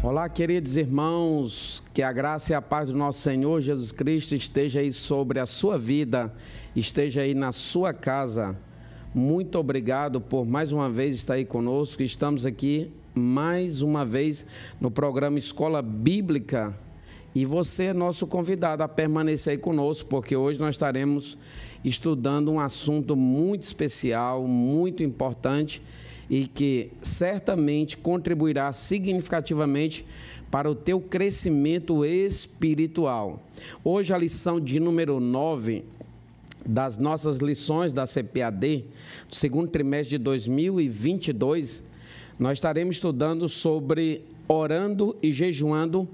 Olá, queridos irmãos, que a graça e a paz do nosso Senhor Jesus Cristo esteja aí sobre a sua vida, esteja aí na sua casa. Muito obrigado por mais uma vez estar aí conosco. Estamos aqui mais uma vez no programa Escola Bíblica e você é nosso convidado a permanecer aí conosco, porque hoje nós estaremos estudando um assunto muito especial, muito importante e que certamente contribuirá significativamente para o teu crescimento espiritual. Hoje a lição de número 9 das nossas lições da CPAD, do segundo trimestre de 2022, nós estaremos estudando sobre orando e jejuando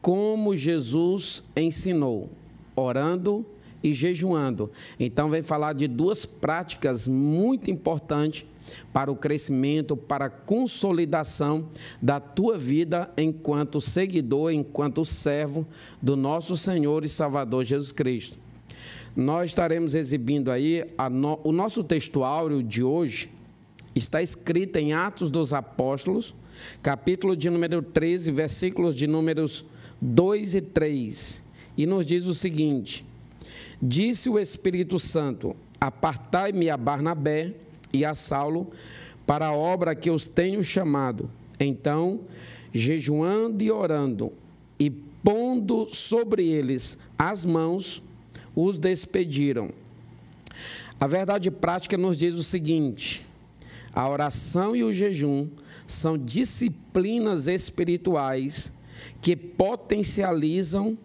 como Jesus ensinou. Orando e jejuando. Então, vem falar de duas práticas muito importantes para o crescimento, para a consolidação da tua vida enquanto seguidor, enquanto servo do nosso Senhor e Salvador Jesus Cristo. Nós estaremos exibindo aí o nosso texto áureo de hoje, está escrito em Atos dos Apóstolos, capítulo de número 13, versículos de números 2 e 3, e nos diz o seguinte: disse o Espírito Santo, apartai-me a Barnabé e a Saulo para a obra que os tenho chamado. Então, jejuando e orando e pondo sobre eles as mãos, os despediram. A verdade prática nos diz o seguinte: a oração e o jejum são disciplinas espirituais que potencializam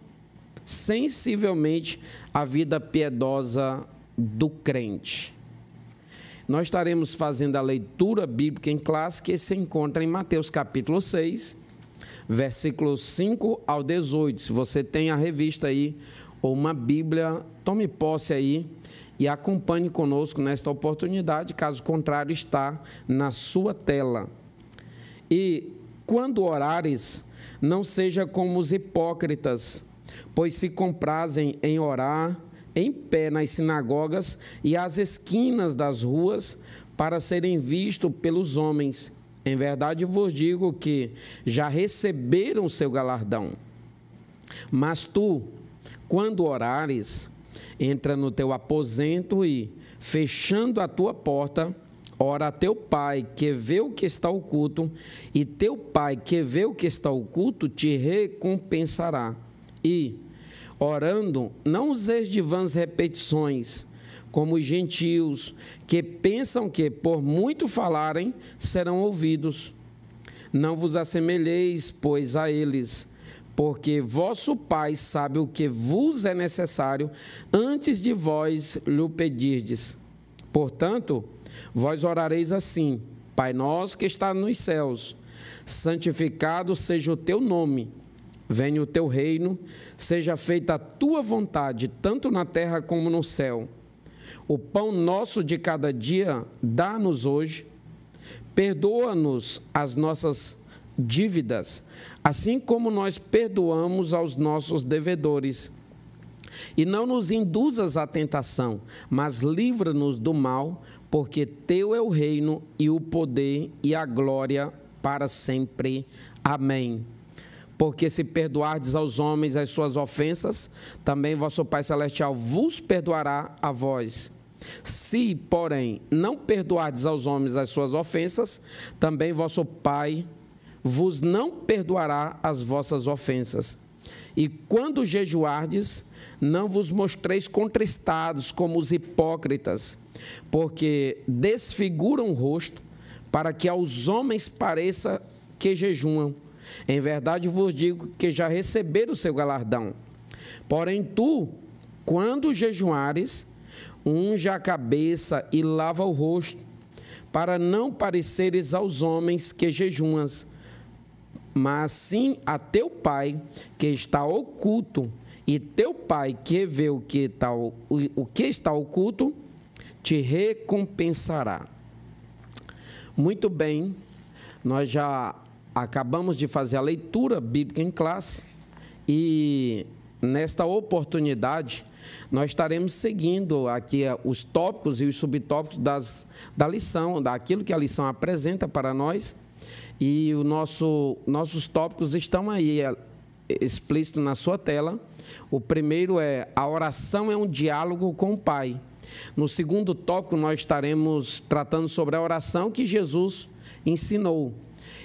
sensivelmente a vida piedosa do crente. Nós estaremos fazendo a leitura bíblica em classe, que se encontra em Mateus capítulo 6, versículos 5 ao 18. Se você tem a revista aí, ou uma Bíblia, tome posse aí e acompanhe conosco nesta oportunidade, caso contrário está na sua tela. E quando orares, não seja como os hipócritas, pois se comprazem em orar em pé nas sinagogas e às esquinas das ruas, para serem vistos pelos homens. Em verdade vos digo que já receberam o seu galardão. Mas tu, quando orares, entra no teu aposento e, fechando a tua porta, ora a teu pai que vê o que está oculto, e teu pai que vê o que está oculto te recompensará. E, orando, não useis de vãs repetições, como os gentios, que pensam que, por muito falarem, serão ouvidos. Não vos assemelheis, pois, a eles, porque vosso Pai sabe o que vos é necessário, antes de vós lhe pedirdes. Portanto, vós orareis assim: Pai nosso que está nos céus, santificado seja o teu nome. Venha o teu reino, seja feita a tua vontade, tanto na terra como no céu. O pão nosso de cada dia, dá-nos hoje. Perdoa-nos as nossas dívidas, assim como nós perdoamos aos nossos devedores. E não nos induzas à tentação, mas livra-nos do mal, porque teu é o reino e o poder e a glória para sempre. Amém. Porque se perdoardes aos homens as suas ofensas, também vosso Pai Celestial vos perdoará a vós. Se, porém, não perdoardes aos homens as suas ofensas, também vosso Pai vos não perdoará as vossas ofensas. E quando jejuardes, não vos mostreis contristados como os hipócritas, porque desfiguram o rosto, para que aos homens pareça que jejuam. Em verdade vos digo que já receberam o seu galardão. Porém tu, quando jejuares, unja a cabeça e lava o rosto, para não pareceres aos homens que jejuas, mas sim a teu Pai que está oculto, e teu Pai que vê o que está oculto, te recompensará. Muito bem, nós já acabamos de fazer a leitura bíblica em classe e nesta oportunidade nós estaremos seguindo aqui os tópicos e os subtópicos da lição, daquilo que a lição apresenta para nós E nossos tópicos estão aí explícitos na sua tela. O primeiro é: a oração é um diálogo com o Pai. No segundo tópico, nós estaremos tratando sobre a oração que Jesus ensinou.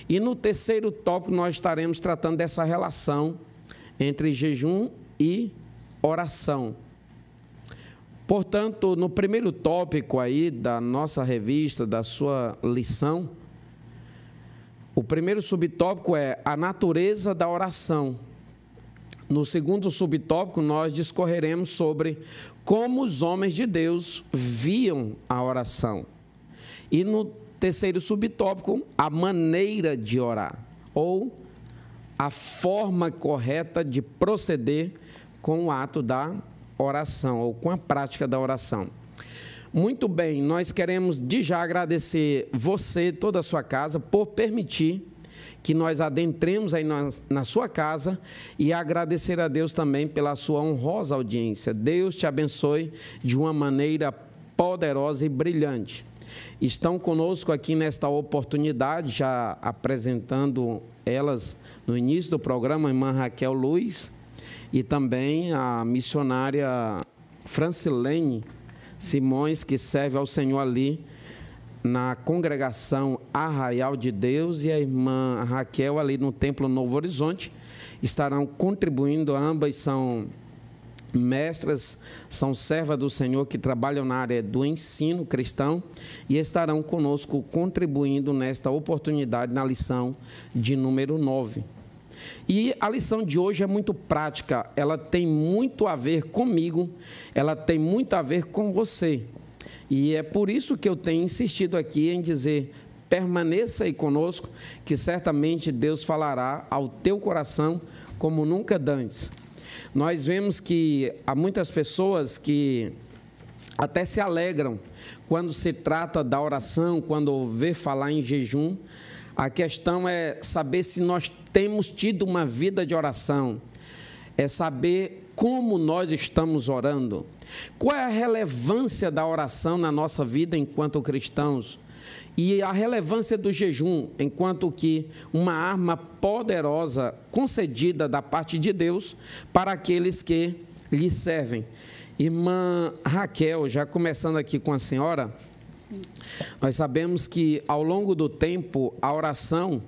E no terceiro tópico, nós estaremos tratando dessa relação entre jejum e oração. Portanto, no primeiro tópico aí da nossa revista, da sua lição, o primeiro subtópico é a natureza da oração. No segundo subtópico, nós discorreremos sobre como os homens de Deus viam a oração. E no terceiro subtópico, a maneira de orar, ou a forma correta de proceder com o ato da oração, ou com a prática da oração. Muito bem, nós queremos de já agradecer você, toda a sua casa, por permitir que nós adentremos aí na sua casa, e agradecer a Deus também pela sua honrosa audiência. Deus te abençoe de uma maneira poderosa e brilhante. Estão conosco aqui nesta oportunidade, já apresentando elas no início do programa, a irmã Raquel Luiz e também a missionária Francilene Simões, que serve ao Senhor ali na congregação Arraial de Deus, e a irmã Raquel ali no Templo Novo Horizonte. Estarão contribuindo, ambas são mestras, são servas do Senhor que trabalham na área do ensino cristão, e estarão conosco contribuindo nesta oportunidade na lição de número 9. E a lição de hoje é muito prática, ela tem muito a ver comigo, ela tem muito a ver com você. E é por isso que eu tenho insistido aqui em dizer: permaneça aí conosco, que certamente Deus falará ao teu coração como nunca antes. Nós vemos que há muitas pessoas que até se alegram quando se trata da oração, quando ouvir falar em jejum. A questão é saber se nós temos tido uma vida de oração, é saber como nós estamos orando. Qual é a relevância da oração na nossa vida enquanto cristãos? E a relevância do jejum enquanto que uma arma poderosa concedida da parte de Deus para aqueles que lhe servem. Irmã Raquel, já começando aqui com a senhora, sim, nós sabemos que ao longo do tempo a oração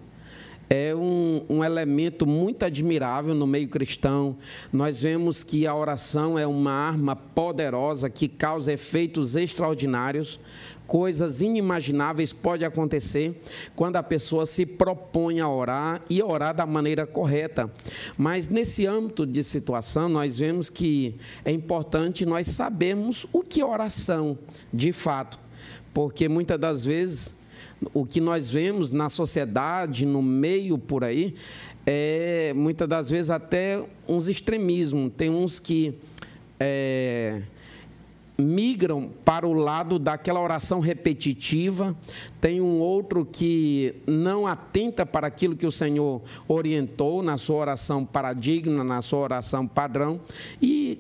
é um elemento muito admirável no meio cristão. Nós vemos que a oração é uma arma poderosa que causa efeitos extraordinários. Coisas inimagináveis podem acontecer quando a pessoa se propõe a orar e orar da maneira correta. Mas nesse âmbito de situação, nós vemos que é importante nós sabermos o que é oração de fato, porque muitas das vezes o que nós vemos na sociedade, no meio por aí, é muitas das vezes até uns extremismos. Tem uns que migram para o lado daquela oração repetitiva, tem um outro que não atenta para aquilo que o Senhor orientou na sua oração paradigma, na sua oração padrão. E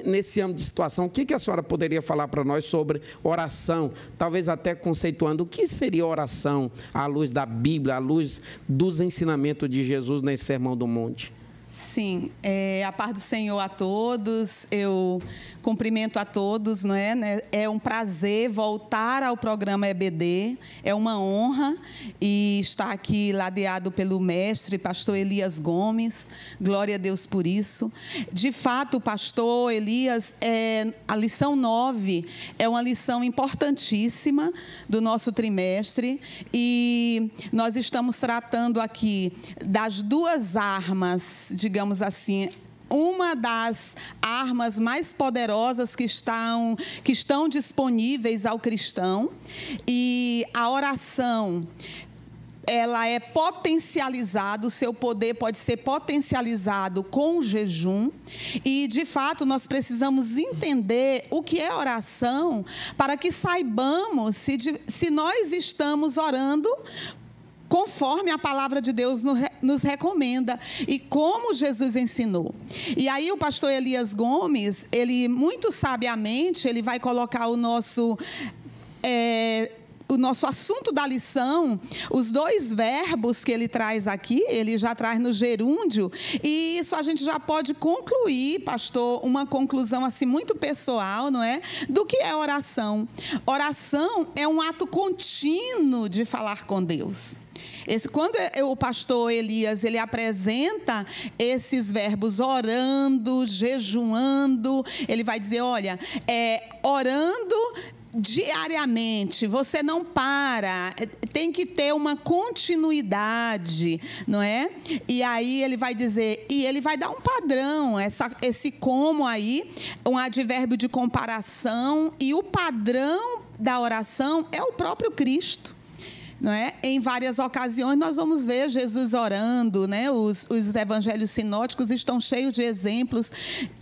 nesse âmbito de situação, o que a senhora poderia falar para nós sobre oração, talvez até conceituando o que seria oração à luz da Bíblia, à luz dos ensinamentos de Jesus nesse Sermão do Monte? Sim, a paz do Senhor a todos, eu cumprimento a todos, não é? É um prazer voltar ao programa EBD, é uma honra e estar aqui ladeado pelo mestre, pastor Elias Gomes, glória a Deus por isso. De fato, pastor Elias, a lição 9 é uma lição importantíssima do nosso trimestre, e nós estamos tratando aqui das duas armas, digamos assim, uma das armas mais poderosas que estão disponíveis ao cristão. E a oração, ela é potencializada, o seu poder pode ser potencializado com o jejum. E, de fato, nós precisamos entender o que é oração para que saibamos se nós estamos orando conforme a palavra de Deus nos recomenda e como Jesus ensinou. E aí o pastor Elias Gomes, ele muito sabiamente, ele vai colocar os o nosso assunto da lição, os 2 verbos que ele traz aqui, ele já traz no gerúndio, e isso a gente já pode concluir, pastor, uma conclusão assim muito pessoal, não é? Do que é oração. Oração é um ato contínuo de falar com Deus. Quando o pastor Elias ele apresenta esses verbos orando, jejuando, ele vai dizer, olha, orando diariamente, você não para, tem que ter uma continuidade, não é? E aí ele vai dizer, e ele vai dar um padrão, esse como aí, um advérbio de comparação, e o padrão da oração é o próprio Cristo. Não é? Em várias ocasiões nós vamos ver Jesus orando, né? Os evangelhos sinóticos estão cheios de exemplos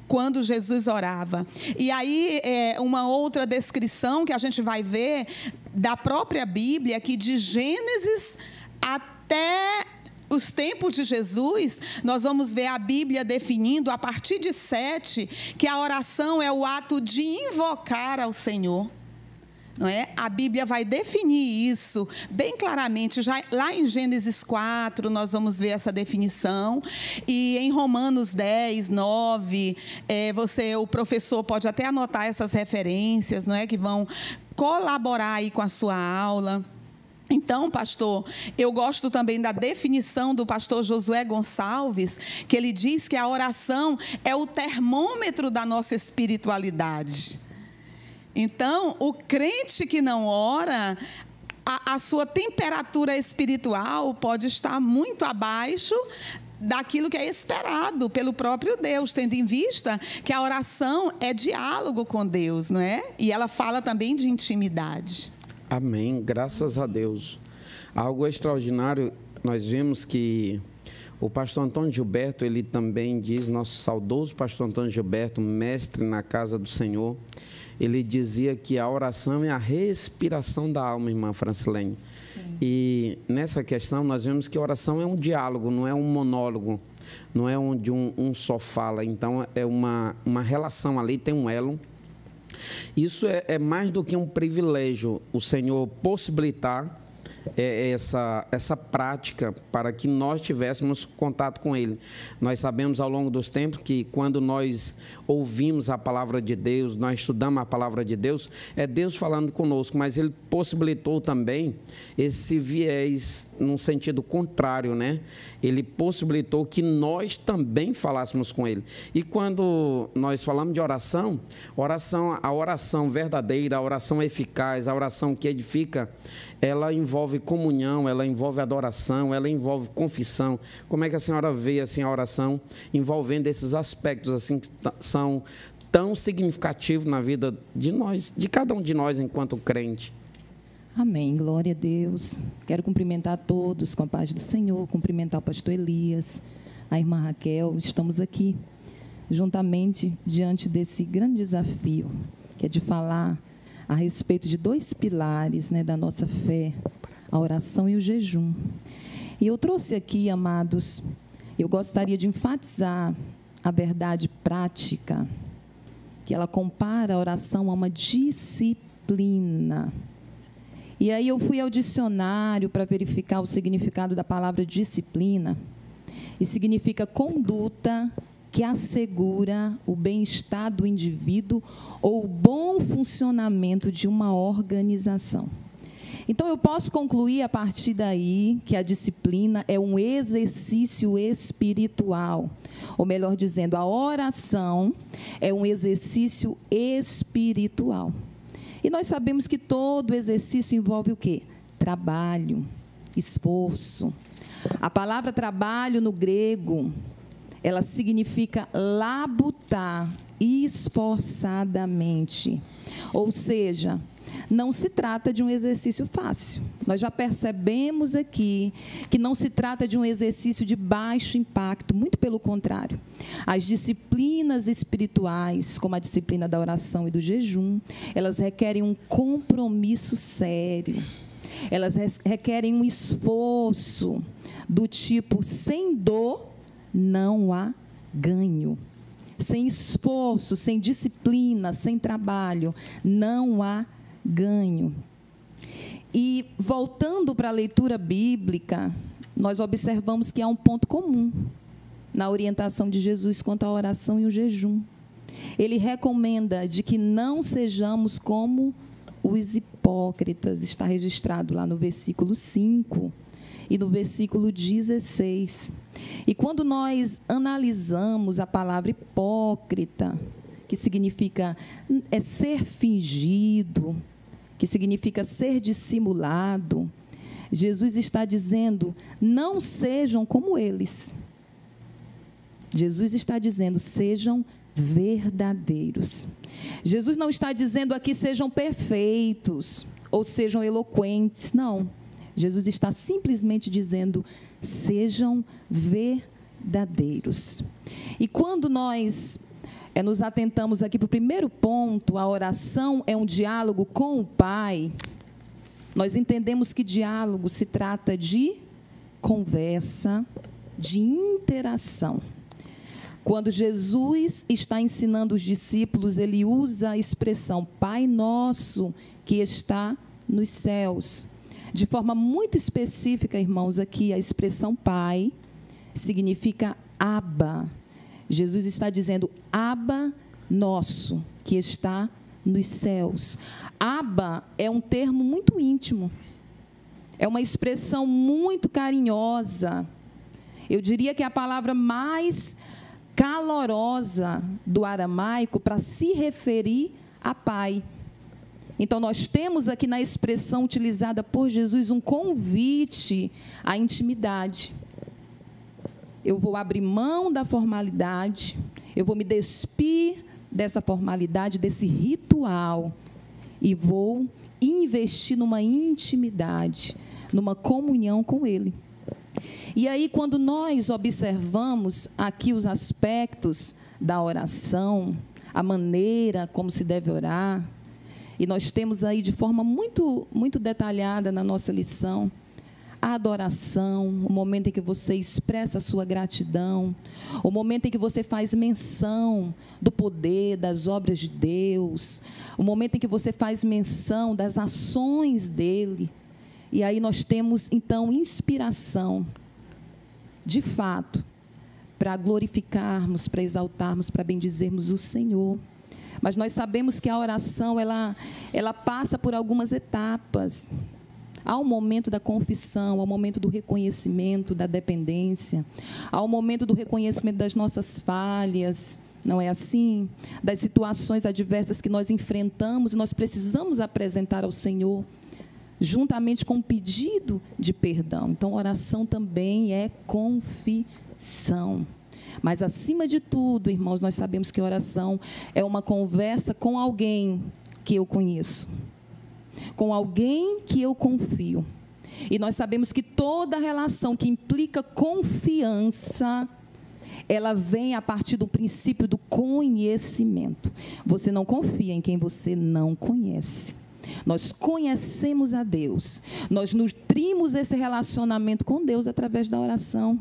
quando Jesus orava. E aí, uma outra descrição que a gente vai ver da própria Bíblia, que de Gênesis até os tempos de Jesus, nós vamos ver a Bíblia definindo, a partir de 7, que a oração é o ato de invocar ao Senhor. Não é? A Bíblia vai definir isso bem claramente. Já lá em Gênesis 4, nós vamos ver essa definição. E em Romanos 10, 9, o professor pode até anotar essas referências, não é? Que vão colaborar aí com a sua aula. Então, pastor, eu gosto também da definição do pastor Josué Gonçalves, que ele diz que a oração é o termômetro da nossa espiritualidade. Então, o crente que não ora, a sua temperatura espiritual pode estar muito abaixo daquilo que é esperado pelo próprio Deus, tendo em vista que a oração é diálogo com Deus, não é? E ela fala também de intimidade. Amém, graças a Deus. Algo extraordinário, nós vemos que o pastor Antônio Gilberto, ele também diz, nosso saudoso pastor Antônio Gilberto, mestre na casa do Senhor, ele dizia que a oração é a respiração da alma, irmã Francilene. Sim. E nessa questão nós vemos que a oração é um diálogo, não é um monólogo, não é onde um só fala. Então é uma relação ali, tem um elo. Isso é mais do que um privilégio, o Senhor possibilitar essa prática para que nós tivéssemos contato com Ele. Nós sabemos ao longo dos tempos que quando nós ouvimos a palavra de Deus, nós estudamos a palavra de Deus, é Deus falando conosco, mas Ele possibilitou também esse viés num sentido contrário, né? Ele possibilitou que nós também falássemos com Ele. E quando nós falamos de oração, a oração verdadeira, a oração eficaz, a oração que edifica, ela envolve comunhão, ela envolve adoração, ela envolve confissão. Como é que a senhora vê assim, a oração envolvendo esses aspectos assim, que são tão significativos na vida de nós, de cada um de nós enquanto crente? Amém, glória a Deus. Quero cumprimentar a todos com a paz do Senhor, cumprimentar o pastor Elias, a irmã Raquel. Estamos aqui juntamente diante desse grande desafio, que é de falar a respeito de 2 pilares, né, da nossa fé, a oração e o jejum. E eu trouxe aqui, amados, eu gostaria de enfatizar a verdade prática, que ela compara a oração a uma disciplina. E aí eu fui ao dicionário para verificar o significado da palavra disciplina, e significa conduta que assegura o bem-estar do indivíduo ou o bom funcionamento de uma organização. Então, eu posso concluir a partir daí que a disciplina é um exercício espiritual, ou melhor dizendo, a oração é um exercício espiritual. E nós sabemos que todo exercício envolve o quê? Trabalho, esforço. A palavra trabalho no grego, ela significa labutar esforçadamente. Ou seja, não se trata de um exercício fácil. Nós já percebemos aqui que não se trata de um exercício de baixo impacto, muito pelo contrário. As disciplinas espirituais, como a disciplina da oração e do jejum, elas requerem um compromisso sério. Elas requerem um esforço do tipo, sem dor, não há ganho. Sem esforço, sem disciplina, sem trabalho, não há ganho. E voltando para a leitura bíblica, nós observamos que há um ponto comum na orientação de Jesus quanto à oração e o jejum. Ele recomenda de que não sejamos como os hipócritas, está registrado lá no versículo 5 e no versículo 16. E quando nós analisamos a palavra hipócrita, que significa ser fingido, que significa ser dissimulado, Jesus está dizendo, não sejam como eles. Jesus está dizendo, sejam verdadeiros. Jesus não está dizendo aqui sejam perfeitos ou sejam eloquentes, não. Jesus está simplesmente dizendo, sejam verdadeiros. E quando nós nos atentamos aqui para o primeiro ponto, a oração é um diálogo com o Pai, nós entendemos que diálogo se trata de conversa, de interação. Quando Jesus está ensinando os discípulos, ele usa a expressão Pai Nosso que está nos céus. De forma muito específica, irmãos, aqui a expressão Pai significa Abba. Jesus está dizendo Abba Nosso que está nos céus. Abba é um termo muito íntimo. É uma expressão muito carinhosa. Eu diria que é a palavra mais calorosa do aramaico para se referir a pai. Então, nós temos aqui na expressão utilizada por Jesus um convite à intimidade. Eu vou abrir mão da formalidade, eu vou me despir dessa formalidade, desse ritual, e vou investir numa intimidade, numa comunhão com Ele. E aí, quando nós observamos aqui os aspectos da oração, a maneira como se deve orar, e nós temos aí de forma muito, muito detalhada na nossa lição, a adoração, o momento em que você expressa a sua gratidão, o momento em que você faz menção do poder, das obras de Deus, o momento em que você faz menção das ações dEle. E aí nós temos, então, inspiração, de fato, para glorificarmos, para exaltarmos, para bendizermos o Senhor. Mas nós sabemos que a oração, ela passa por algumas etapas. Há o momento da confissão, há o momento do reconhecimento da dependência, há o momento do reconhecimento das nossas falhas, não é assim? Das situações adversas que nós enfrentamos e nós precisamos apresentar ao Senhor, juntamente com o pedido de perdão. Então, oração também é confissão. Mas, acima de tudo, irmãos, nós sabemos que oração é uma conversa com alguém que eu conheço, com alguém que eu confio. E nós sabemos que toda relação que implica confiança, ela vem a partir do princípio do conhecimento. Você não confia em quem você não conhece. Nós conhecemos a Deus. Nós nutrimos esse relacionamento com Deus através da oração.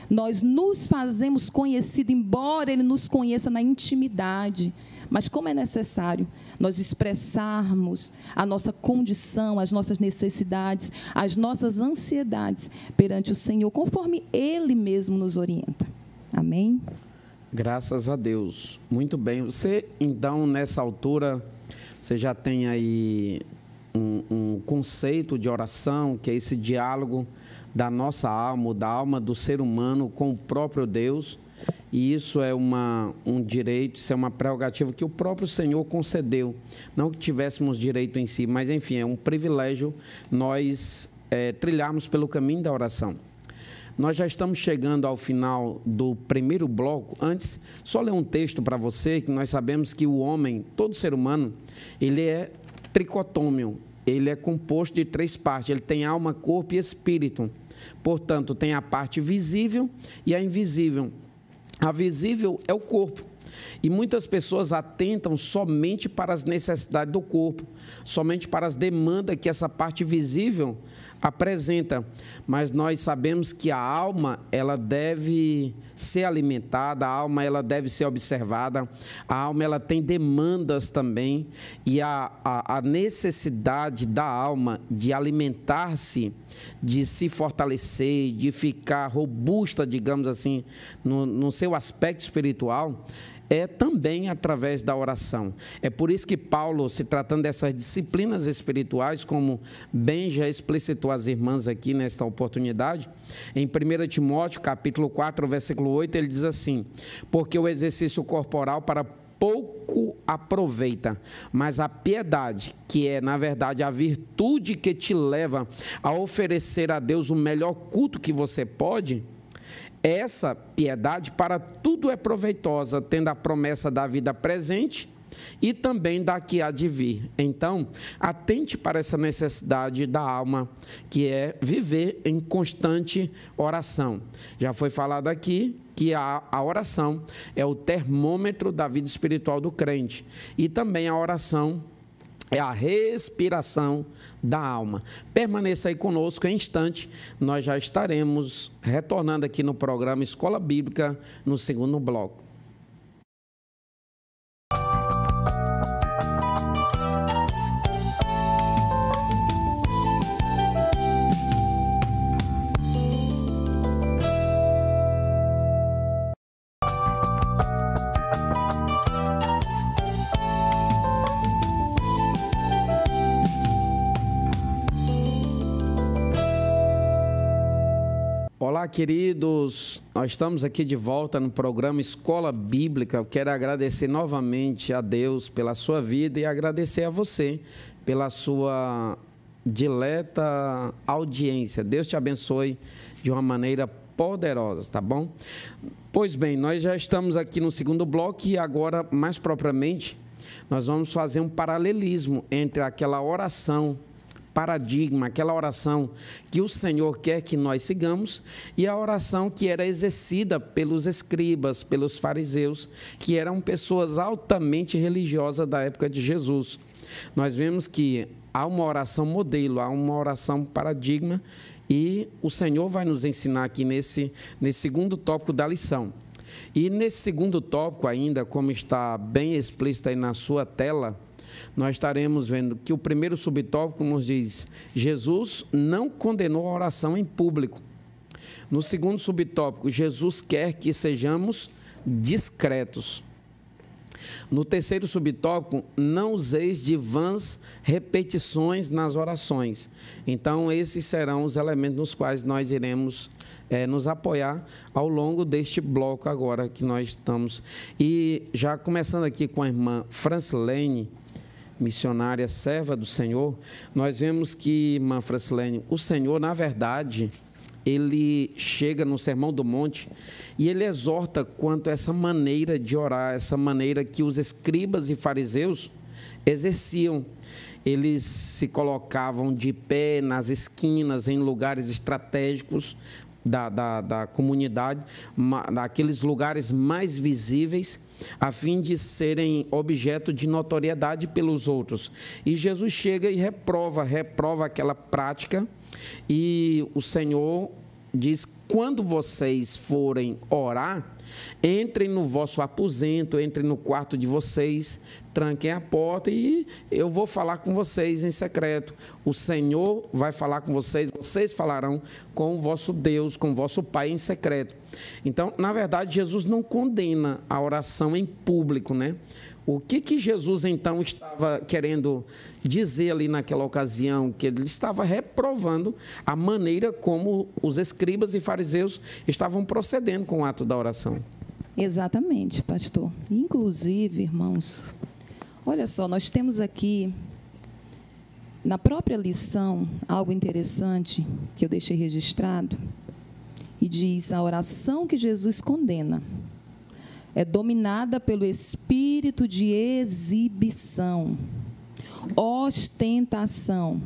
Nós nos fazemos conhecidos, embora Ele nos conheça na intimidade. Mas como é necessário nós expressarmos a nossa condição, as nossas necessidades, as nossas ansiedades perante o Senhor, conforme Ele mesmo nos orienta. Amém? Graças a Deus. Muito bem. Você, então, nessa altura, você já tem aí um conceito de oração, que é esse diálogo da nossa alma, da alma do ser humano com o próprio Deus. E isso é um direito, isso é uma prerrogativa que o próprio Senhor concedeu. Não que tivéssemos direito em si, mas, enfim, é um privilégio nós trilharmos pelo caminho da oração. Nós já estamos chegando ao final do primeiro bloco. Antes, só ler um texto para você, que nós sabemos que o homem, todo ser humano, ele é tricotômio. Ele é composto de 3 partes. Ele tem alma, corpo e espírito. Portanto, tem a parte visível e a invisível. A visível é o corpo. E muitas pessoas atentam somente para as necessidades do corpo, somente para as demandas que essa parte visível apresenta, mas nós sabemos que a alma, ela deve ser alimentada, a alma, ela deve ser observada, a alma, ela tem demandas também, e a necessidade da alma de alimentar-se, de se fortalecer, de ficar robusta, digamos assim, no seu aspecto espiritual, é também através da oração. É por isso que Paulo, se tratando dessas disciplinas espirituais, como bem já explicitou as irmãs aqui nesta oportunidade, em 1 Timóteo, capítulo 4, versículo 8, ele diz assim: porque o exercício corporal para pouco aproveita, mas a piedade, que é, na verdade, a virtude que te leva a oferecer a Deus o melhor culto que você pode, essa piedade para tudo é proveitosa, tendo a promessa da vida presente e também da que há de vir. Então, atente para essa necessidade da alma, que é viver em constante oração. Já foi falado aqui que a oração é o termômetro da vida espiritual do crente, e também a oração é a respiração da alma. Permaneça aí conosco em instante, nós já estaremos retornando aqui no programa Escola Bíblica, no segundo bloco. Olá, queridos, nós estamos aqui de volta no programa Escola Bíblica. Eu quero agradecer novamente a Deus pela sua vida e agradecer a você pela sua dileta audiência. Deus te abençoe de uma maneira poderosa, tá bom? Pois bem, nós já estamos aqui no segundo bloco e agora, mais propriamente, nós vamos fazer um paralelismo entre aquela oração paradigma, aquela oração que o Senhor quer que nós sigamos, e a oração que era exercida pelos escribas, pelos fariseus, que eram pessoas altamente religiosas da época de Jesus. Nós vemos que há uma oração modelo, há uma oração paradigma, e o Senhor vai nos ensinar aqui nesse segundo tópico da lição. E nesse segundo tópico ainda, como está bem explícito aí na sua tela, nós estaremos vendo que o primeiro subtópico nos diz: Jesus não condenou a oração em público. No segundo subtópico, Jesus quer que sejamos discretos. No terceiro subtópico, não useis de vãs repetições nas orações. Então, esses serão os elementos nos quais nós iremos nos apoiar ao longo deste bloco agora que nós estamos. E já começando aqui com a irmã Francilene, missionária, serva do Senhor, nós vemos que, irmã Francilene, o Senhor, na verdade, ele chega no Sermão do Monte e ele exorta quanto a essa maneira de orar, essa maneira que os escribas e fariseus exerciam. Eles se colocavam de pé nas esquinas, em lugares estratégicos da comunidade, naqueles lugares mais visíveis, a fim de serem objeto de notoriedade pelos outros. E Jesus chega e reprova aquela prática, e o Senhor diz: quando vocês forem orar, entrem no vosso aposento, entrem no quarto de vocês, tranquem a porta e eu vou falar com vocês em secreto. O Senhor vai falar com vocês, vocês falarão com o vosso Deus, com o vosso Pai em secreto. Então, na verdade, Jesus não condena a oração em público, né? O que Jesus, então, estava querendo dizer ali naquela ocasião? Que ele estava reprovando a maneira como os escribas e fariseus estavam procedendo com o ato da oração. Exatamente, pastor. Inclusive, irmãos, olha só, nós temos aqui, na própria lição, algo interessante que eu deixei registrado, e diz: a oração que Jesus condena é dominada pelo espírito de exibição, ostentação,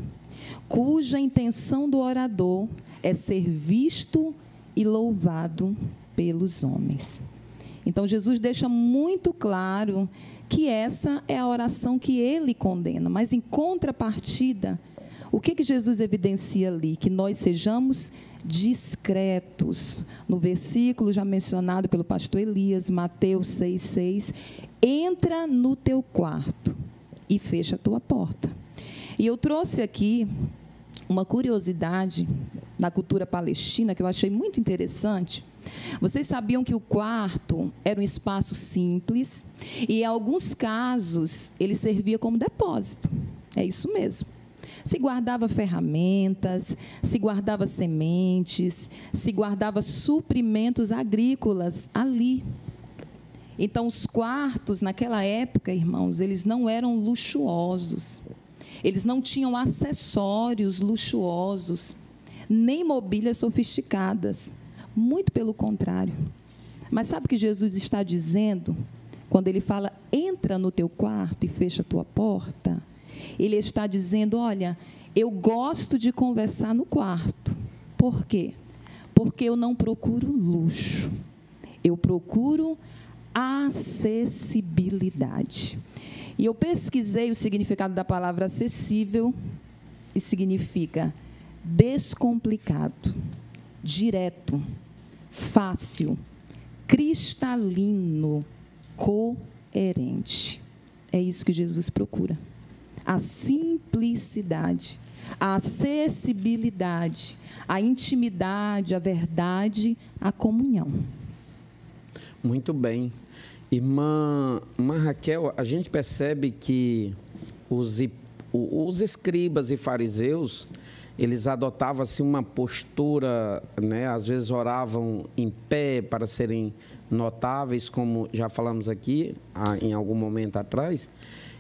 cuja intenção do orador é ser visto e louvado pelos homens. Então, Jesus deixa muito claro que essa é a oração que ele condena, mas em contrapartida, O que Jesus evidencia ali? Que nós sejamos discretos. No versículo já mencionado pelo pastor Elias, Mateus 6,6, entra no teu quarto e fecha a tua porta. E eu trouxe aqui uma curiosidade na cultura palestina que eu achei muito interessante. Vocês sabiam que o quarto era um espaço simples e, em alguns casos, ele servia como depósito. É isso mesmo. Se guardava ferramentas, se guardava sementes, se guardava suprimentos agrícolas ali. Então, os quartos, naquela época, irmãos, eles não eram luxuosos. Eles não tinham acessórios luxuosos, nem mobílias sofisticadas. Muito pelo contrário. Mas sabe o que Jesus está dizendo? Quando ele fala, entra no teu quarto e fecha a tua porta, ele está dizendo, olha, eu gosto de conversar no quarto. Por quê? Porque eu não procuro luxo. Eu procuro acessibilidade. E eu pesquisei o significado da palavra acessível e significa descomplicado, direto, fácil, cristalino, coerente. É isso que Jesus procura. A simplicidade, a acessibilidade, a intimidade, a verdade, a comunhão. Muito bem. Irmã Raquel, a gente percebe que os escribas e fariseus, eles adotavam assim, uma postura, né? Às vezes oravam em pé para serem notáveis, como já falamos aqui em algum momento atrás.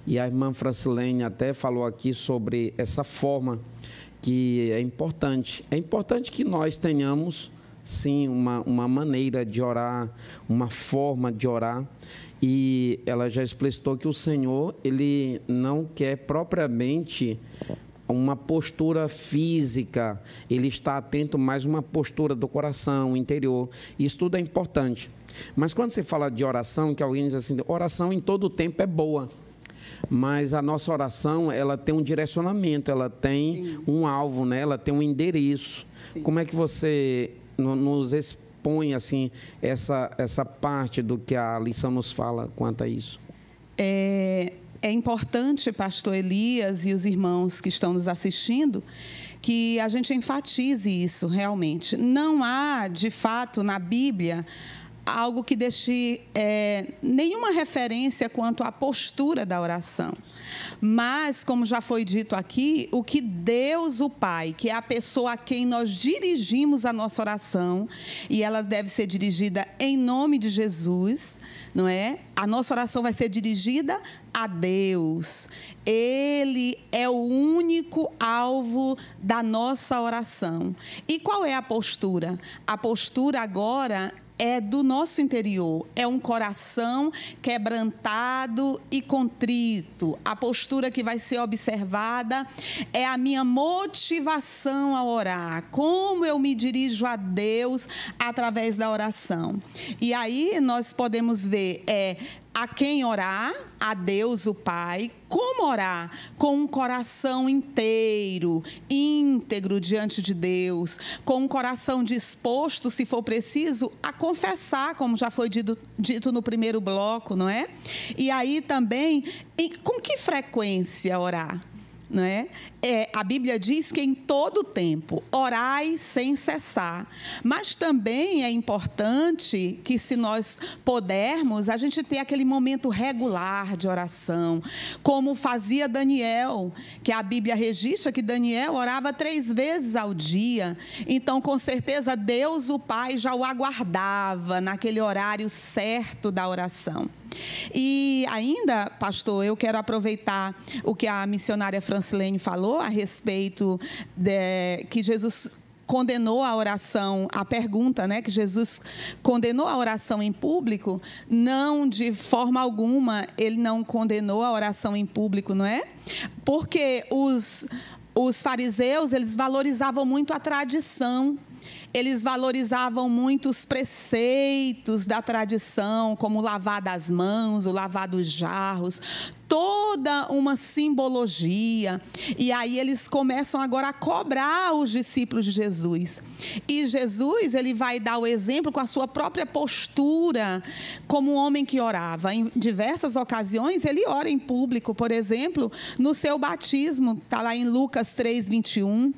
E a irmã Francilene até falou aqui sobre essa forma que é importante. É importante que nós tenhamos, sim, uma maneira de orar, uma forma de orar. E ela já explicitou que o Senhor, ele não quer propriamente uma postura física, ele está atento mais a uma postura do coração, interior. Isso tudo é importante. Mas quando você fala de oração, que alguém diz assim, oração em todo o tempo é boa. Mas a nossa oração, ela tem um direcionamento, ela tem Sim. um alvo, né? Ela tem um endereço. Sim. Como é que você nos expõe assim, essa parte do que a lição nos fala quanto a isso? É importante, pastor Elias e os irmãos que estão nos assistindo, que a gente enfatize isso realmente. Não há, de fato, na Bíblia, algo que deixe nenhuma referência quanto à postura da oração. Mas, como já foi dito aqui, o que Deus, o Pai, que é a pessoa a quem nós dirigimos a nossa oração, e ela deve ser dirigida em nome de Jesus, não é? A nossa oração vai ser dirigida a Deus. Ele é o único alvo da nossa oração. E qual é a postura? A postura agora é do nosso interior, é um coração quebrantado e contrito. A postura que vai ser observada é a minha motivação a orar, como eu me dirijo a Deus através da oração. E aí nós podemos ver a quem orar, a Deus, o Pai. Como orar? Com um coração inteiro, íntegro diante de Deus, com um coração disposto, se for preciso, a confessar, como já foi dito no primeiro bloco, não é? E aí também, com que frequência orar? Não é? A Bíblia diz que em todo tempo orai sem cessar. Mas também é importante que, se nós pudermos, a gente ter aquele momento regular de oração, como fazia Daniel, que a Bíblia registra que Daniel orava 3 vezes ao dia. Então, com certeza, Deus, o Pai, já o aguardava naquele horário certo da oração. E ainda, pastor, eu quero aproveitar o que a missionária Francilene falou a respeito que Jesus condenou a oração, a pergunta, né, que Jesus condenou a oração em público. Não, de forma alguma, ele não condenou a oração em público, não é? Porque os fariseus, eles valorizavam muito a tradição. eles valorizavam muito os preceitos da tradição, como o lavar das mãos, o lavar dos jarros, toda uma simbologia. E aí eles começam agora a cobrar os discípulos de Jesus. E Jesus, ele vai dar o exemplo com a sua própria postura, como um homem que orava. Em diversas ocasiões, ele ora em público, por exemplo, no seu batismo, está lá em Lucas 3:21.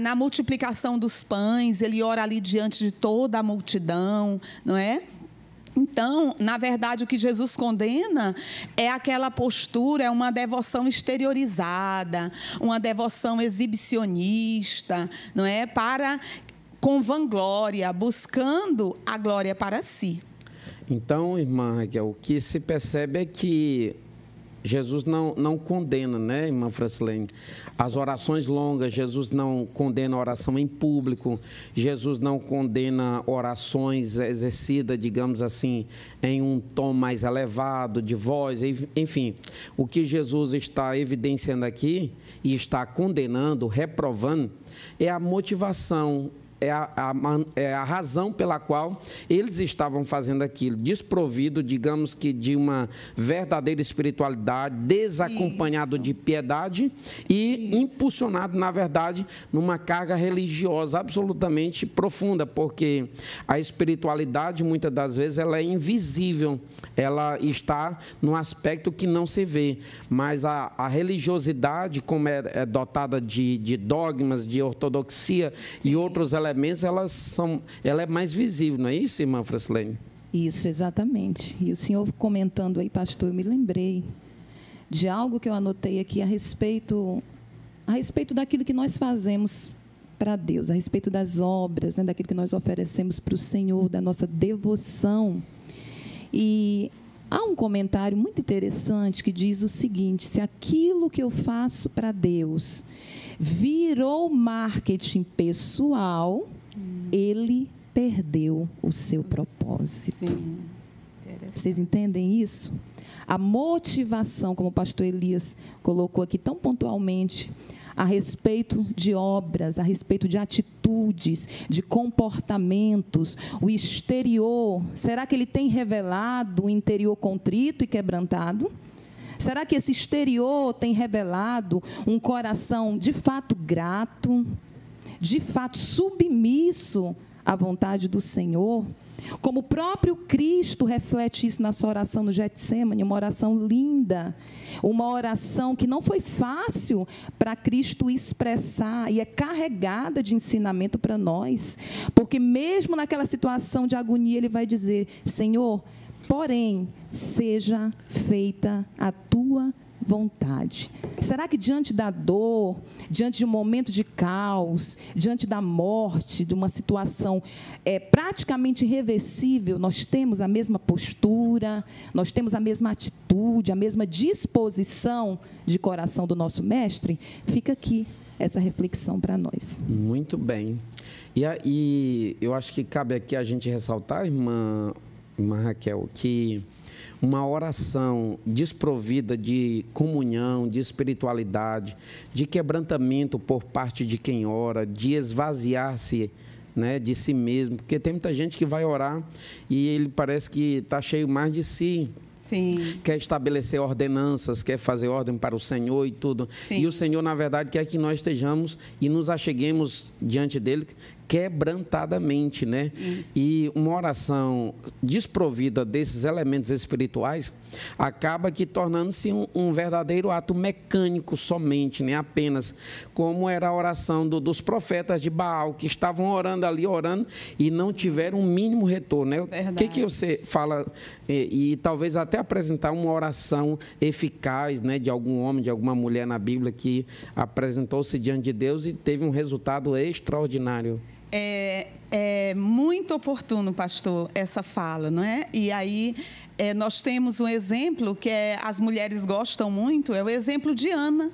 Na multiplicação dos pães, ele ora ali diante de toda a multidão, não é? Então, na verdade, o que Jesus condena é aquela postura, é uma devoção exteriorizada, uma devoção exibicionista, não é? Com vanglória, buscando a glória para si. Então, irmã Raquel, o que se percebe é que Jesus não condena, né, irmã Francilene? As orações longas, Jesus não condena a oração em público, Jesus não condena orações exercidas, digamos assim, em um tom mais elevado de voz, enfim. O que Jesus está evidenciando aqui e está condenando, reprovando, é a motivação, é a razão pela qual eles estavam fazendo aquilo, desprovido, digamos que, de uma verdadeira espiritualidade, desacompanhado de piedade e impulsionado, na verdade, numa carga religiosa absolutamente profunda, porque a espiritualidade, muitas das vezes, ela é invisível, ela está num aspecto que não se vê, mas a religiosidade, como é dotada de dogmas, de ortodoxia e outros elementos, ela é mais visível, não é isso, irmã Francilene? Isso, exatamente. E o senhor comentando aí, pastor, eu me lembrei de algo que eu anotei aqui a respeito daquilo que nós fazemos para Deus, a respeito das obras, né, daquilo que nós oferecemos para o Senhor, da nossa devoção. E há um comentário muito interessante que diz o seguinte: se aquilo que eu faço para Deus virou marketing pessoal, ele perdeu o seu propósito. Sim. Vocês entendem isso? A motivação, como o pastor Elias colocou aqui tão pontualmente, a respeito de obras, a respeito de atitudes, de comportamentos, o exterior, será que ele tem revelado o interior contrito e quebrantado? Será que esse exterior tem revelado um coração de fato grato, de fato submisso à vontade do Senhor? Como o próprio Cristo reflete isso na sua oração no Getsêmani, uma oração linda, uma oração que não foi fácil para Cristo expressar e é carregada de ensinamento para nós, porque mesmo naquela situação de agonia ele vai dizer: Senhor, porém, seja feita a tua vontade. Será que diante da dor, diante de um momento de caos, diante da morte, de uma situação praticamente irreversível, nós temos a mesma postura, nós temos a mesma atitude, a mesma disposição de coração do nosso mestre? Fica aqui essa reflexão para nós. Muito bem. E eu acho que cabe aqui a gente ressaltar, irmã Raquel, que uma oração desprovida de comunhão, de espiritualidade, de quebrantamento por parte de quem ora, de esvaziar-se, né, de si mesmo, porque tem muita gente que vai orar e ele parece que está cheio mais de si. Sim. Quer estabelecer ordenanças, quer fazer ordem para o Senhor e tudo. Sim. E o Senhor, na verdade, quer que nós estejamos e nos acheguemos diante dele quebrantadamente, né? Isso. E uma oração desprovida desses elementos espirituais acaba que tornando-se um verdadeiro ato mecânico somente, né? Apenas como era a oração dos profetas de Baal, que estavam orando ali, orando e não tiveram um mínimo retorno, né? O que você fala e talvez até apresentar uma oração eficaz, né, de algum homem, de alguma mulher na Bíblia que apresentou-se diante de Deus e teve um resultado extraordinário? É muito oportuno, pastor, essa fala, não é? E aí nós temos um exemplo que as mulheres gostam muito, é o exemplo de Ana.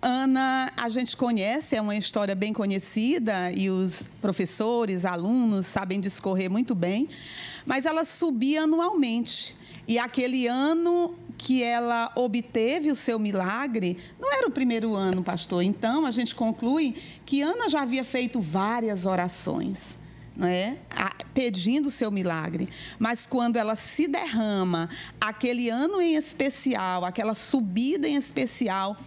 Ana, a gente conhece, é uma história bem conhecida e os professores, alunos sabem discorrer muito bem, mas ela subia anualmente. E aquele ano que ela obteve o seu milagre, não era o primeiro ano, pastor. Então, a gente conclui que Ana já havia feito várias orações, não é? Pedindo o seu milagre. Mas quando ela se derrama, aquele ano em especial, aquela subida em especial,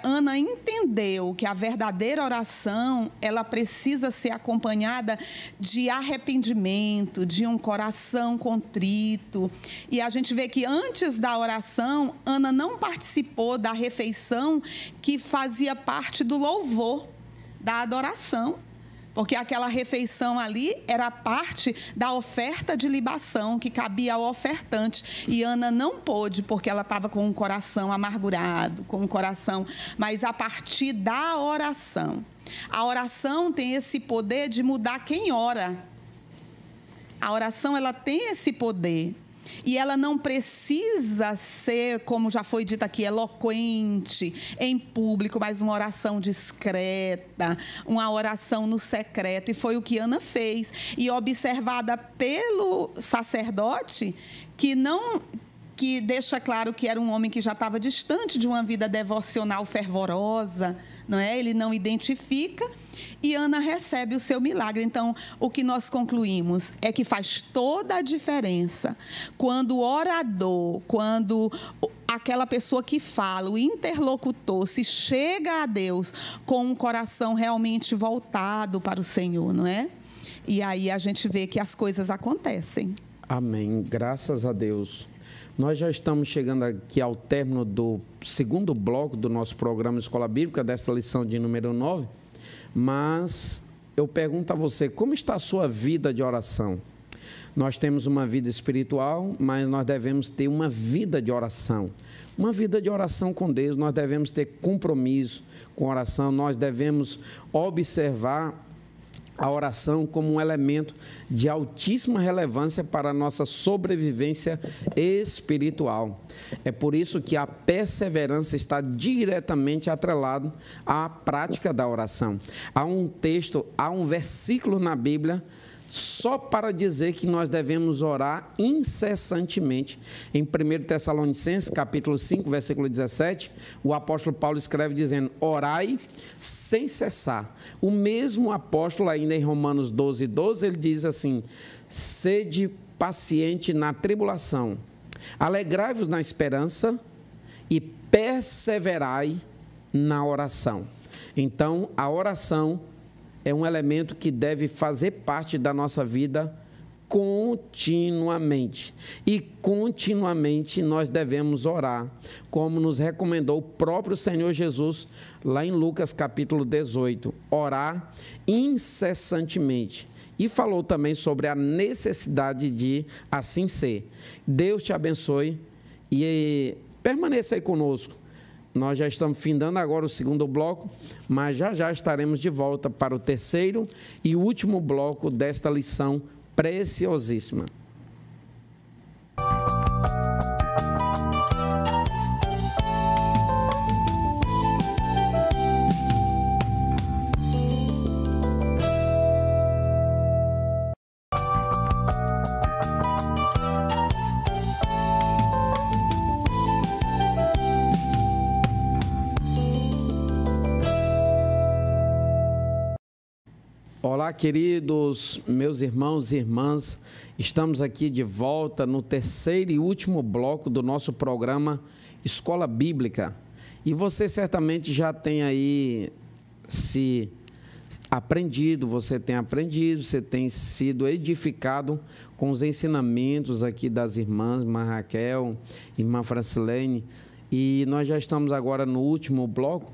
Ana entendeu que a verdadeira oração, ela precisa ser acompanhada de arrependimento, de um coração contrito. E a gente vê que antes da oração, Ana não participou da refeição que fazia parte do louvor, da adoração. Porque aquela refeição ali era parte da oferta de libação que cabia ao ofertante. E Ana não pôde, porque ela estava com um coração amargurado, com um coração... Mas a partir da oração. A oração tem esse poder de mudar quem ora. A oração, ela tem esse poder. E ela não precisa ser, como já foi dito aqui, eloquente, em público, mas uma oração discreta, uma oração no secreto. E foi o que Ana fez. E observada pelo sacerdote, que deixa claro que era um homem que já estava distante de uma vida devocional fervorosa, não é? Ele não identifica. E Ana recebe o seu milagre. Então, o que nós concluímos é que faz toda a diferença quando o orador, quando aquela pessoa que fala, o interlocutor, se chega a Deus com um coração realmente voltado para o Senhor, não é? E aí a gente vê que as coisas acontecem. Amém. Graças a Deus. Nós já estamos chegando aqui ao término do segundo bloco do nosso programa Escola Bíblica, desta lição de número 9. Mas eu pergunto a você, como está a sua vida de oração? Nós temos uma vida espiritual, mas nós devemos ter uma vida de oração. Uma vida de oração com Deus, nós devemos ter compromisso com oração, nós devemos observar a oração como um elemento de altíssima relevância para a nossa sobrevivência espiritual. É por isso que a perseverança está diretamente atrelada à prática da oração. Há um versículo na Bíblia só para dizer que nós devemos orar incessantemente. Em 1 Tessalonicenses, capítulo 5, versículo 17, o apóstolo Paulo escreve dizendo, orai sem cessar. O mesmo apóstolo, ainda em Romanos 12, 12, ele diz assim, sede paciente na tribulação, alegrai-vos na esperança e perseverai na oração. Então, a oração é um elemento que deve fazer parte da nossa vida continuamente. E continuamente nós devemos orar, como nos recomendou o próprio Senhor Jesus, lá em Lucas capítulo 18. Orar incessantemente. E falou também sobre a necessidade de assim ser. Deus te abençoe e permaneça aí conosco. Nós já estamos findando agora o segundo bloco, mas já estaremos de volta para o terceiro e último bloco desta lição preciosíssima. Olá, queridos, meus irmãos e irmãs, estamos aqui de volta no terceiro e último bloco do nosso programa Escola Bíblica. E você certamente já tem aí aprendido, você tem sido edificado com os ensinamentos aqui das irmãs, irmã Raquel, irmã Francilene, e nós já estamos agora no último bloco,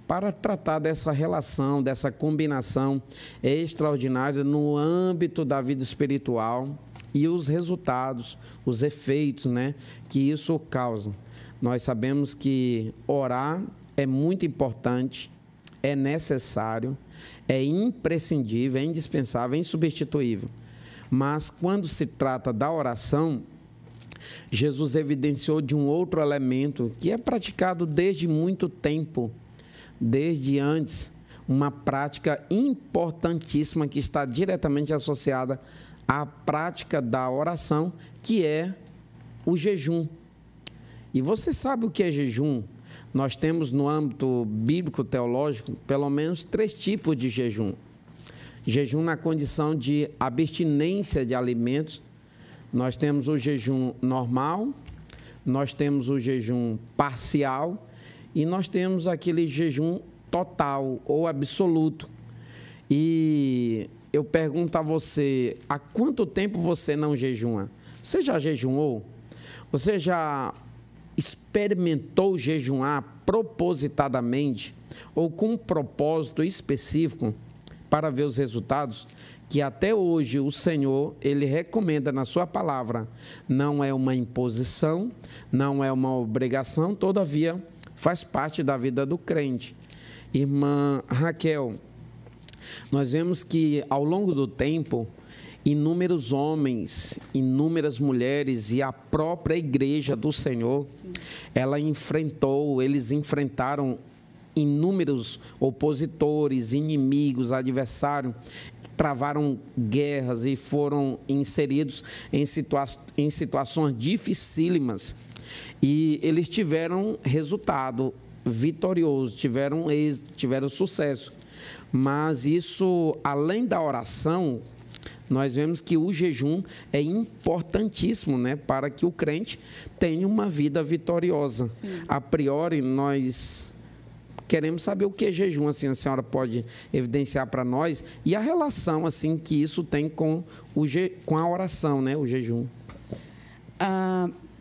para tratar dessa relação, dessa combinação extraordinária no âmbito da vida espiritual e os resultados, os efeitos, né, que isso causa. Nós sabemos que orar é muito importante, é necessário, é imprescindível, é indispensável, é insubstituível. Mas quando se trata da oração, Jesus evidenciou de um outro elemento que é praticado desde muito tempo, desde antes, uma prática importantíssima que está diretamente associada à prática da oração, que é o jejum. E você sabe o que é jejum? Nós temos no âmbito bíblico-teológico pelo menos 3 tipos de jejum. Jejum na condição de abstinência de alimentos. Nós temos o jejum normal, nós temos o jejum parcial e nós temos aquele jejum total ou absoluto. E eu pergunto a você, há quanto tempo você não jejuma? Você já jejuou? Você já experimentou jejuar propositadamente ou com um propósito específico para ver os resultados? Que até hoje o Senhor, Ele recomenda na sua palavra. Não é uma imposição, não é uma obrigação, todavia faz parte da vida do crente. Irmã Raquel, nós vemos que ao longo do tempo, inúmeros homens, inúmeras mulheres e a própria igreja do Senhor, eles enfrentaram inúmeros opositores, inimigos, adversários, travaram guerras e foram inseridos em situações dificílimas. E eles tiveram resultado vitorioso, tiveram êxito, tiveram sucesso. Mas isso, além da oração, nós vemos que o jejum é importantíssimo, né, para que o crente tenha uma vida vitoriosa. Sim. A priori, nós queremos saber o que é jejum, assim, a senhora pode evidenciar para nós, e a relação assim que isso tem com a oração, né, o jejum.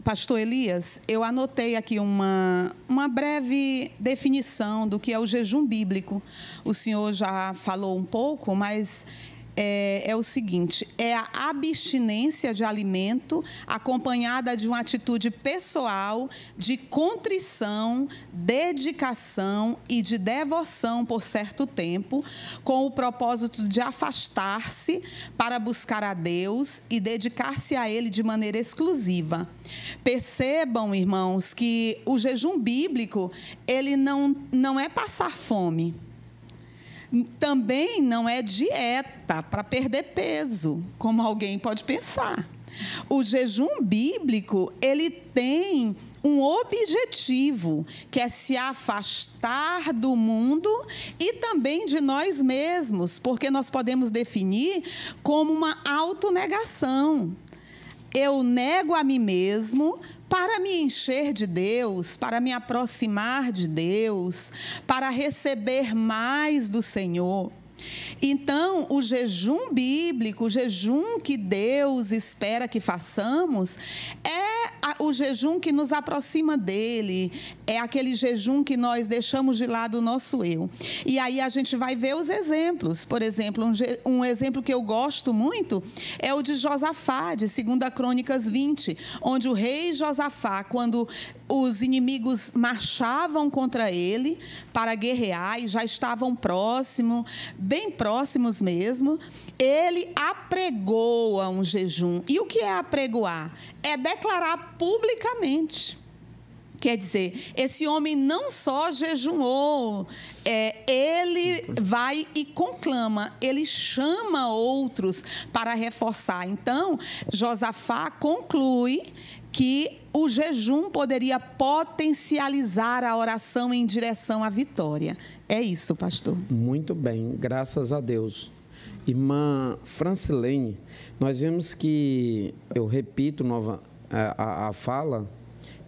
Pastor Elias, eu anotei aqui uma breve definição do que é o jejum bíblico. O senhor já falou um pouco, mas é o seguinte: é a abstinência de alimento acompanhada de uma atitude pessoal de contrição, dedicação e de devoção por certo tempo, com o propósito de afastar-se para buscar a Deus e dedicar-se a Ele de maneira exclusiva. Percebam, irmãos, que o jejum bíblico, ele não é passar fome. Também não é dieta para perder peso, como alguém pode pensar. O jejum bíblico, ele tem um objetivo, que é se afastar do mundo e também de nós mesmos, porque nós podemos definir como uma autonegação. Eu nego a mim mesmo para me encher de Deus, para me aproximar de Deus, para receber mais do Senhor. Então, o jejum bíblico, o jejum que Deus espera que façamos, é o jejum que nos aproxima dele, é aquele jejum que nós deixamos de lado o nosso eu. E aí a gente vai ver os exemplos. Por exemplo, um exemplo que eu gosto muito é o de Josafá, de 2 Crônicas 20, onde o rei Josafá, quando os inimigos marchavam contra ele para guerrear e já estavam próximos, bem próximos mesmo, ele apregoa um jejum. E o que é apregoar? É declarar publicamente. Quer dizer, esse homem não só jejuou, ele vai e conclama, ele chama outros para reforçar. Então, Josafá conclui que o jejum poderia potencializar a oração em direção à vitória. É isso, pastor. Muito bem, graças a Deus. Irmã Francilene, nós vemos que, eu repito a fala,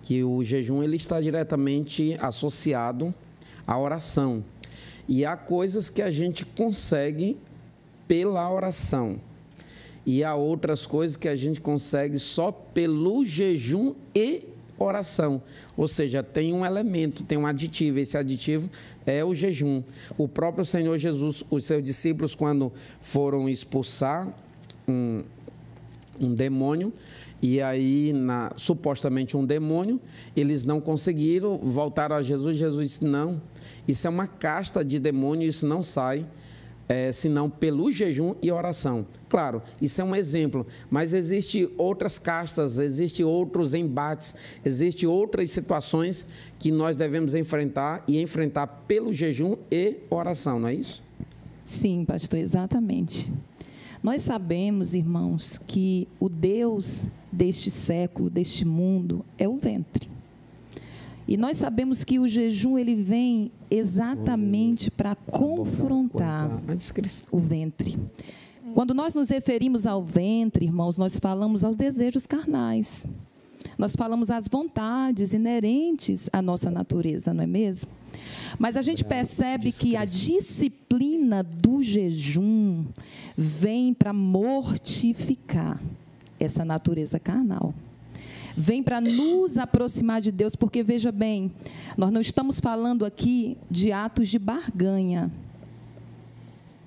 que o jejum ele está diretamente associado à oração. E há coisas que a gente consegue pela oração. E há outras coisas que a gente consegue só pelo jejum e oração. Ou seja, tem um elemento, tem um aditivo. Esse aditivo é o jejum. O próprio Senhor Jesus, os seus discípulos, quando foram expulsar um demônio, e aí, supostamente um demônio, eles não conseguiram, voltaram a Jesus. Jesus disse, não, isso é uma casta de demônio, isso não sai, senão pelo jejum e oração. Claro, isso é um exemplo, mas existem outras castas, existem outros embates, existem outras situações que nós devemos enfrentar e enfrentar pelo jejum e oração, não é isso? Sim, pastor, exatamente. Nós sabemos, irmãos, que o Deus deste século, deste mundo, é o ventre. E nós sabemos que o jejum ele vem exatamente para confrontar o ventre. Quando nós nos referimos ao ventre, irmãos, nós falamos aos desejos carnais. Nós falamos às vontades inerentes à nossa natureza, não é mesmo? Mas a gente percebe que a disciplina do jejum vem para mortificar essa natureza carnal. Vem para nos aproximar de Deus, porque, veja bem, nós não estamos falando aqui de atos de barganha.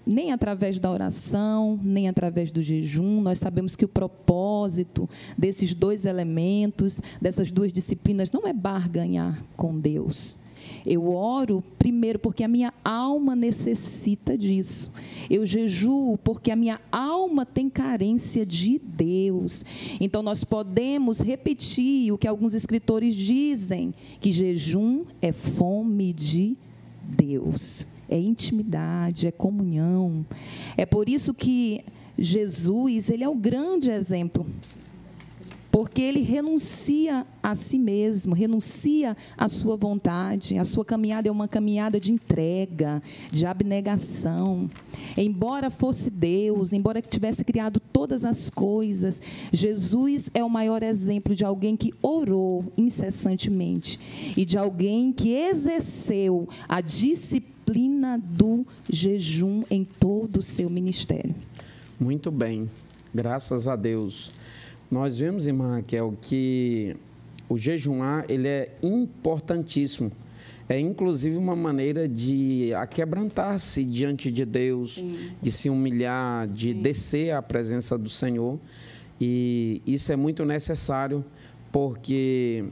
Nem através da oração, nem através do jejum. Nós sabemos que o propósito desses dois elementos, dessas duas disciplinas, não é barganhar com Deus. Eu oro, primeiro, porque a minha alma necessita disso. Eu jejuo porque a minha alma tem carência de Deus. Então, nós podemos repetir o que alguns escritores dizem, que jejum é fome de Deus. É intimidade, é comunhão. É por isso que Jesus, ele é o grande exemplo. Porque ele renuncia a si mesmo, renuncia à sua vontade. A sua caminhada é uma caminhada de entrega, de abnegação. Embora fosse Deus, embora tivesse criado todas as coisas, Jesus é o maior exemplo de alguém que orou incessantemente e de alguém que exerceu a disciplina do jejum em todo o seu ministério. Muito bem, graças a Deus. Nós vemos, irmã Raquel, que o jejuar ele é importantíssimo. É, inclusive, uma maneira de aquebrantar-se diante de Deus, sim, de se humilhar, de sim, descer à presença do Senhor. E isso é muito necessário, porque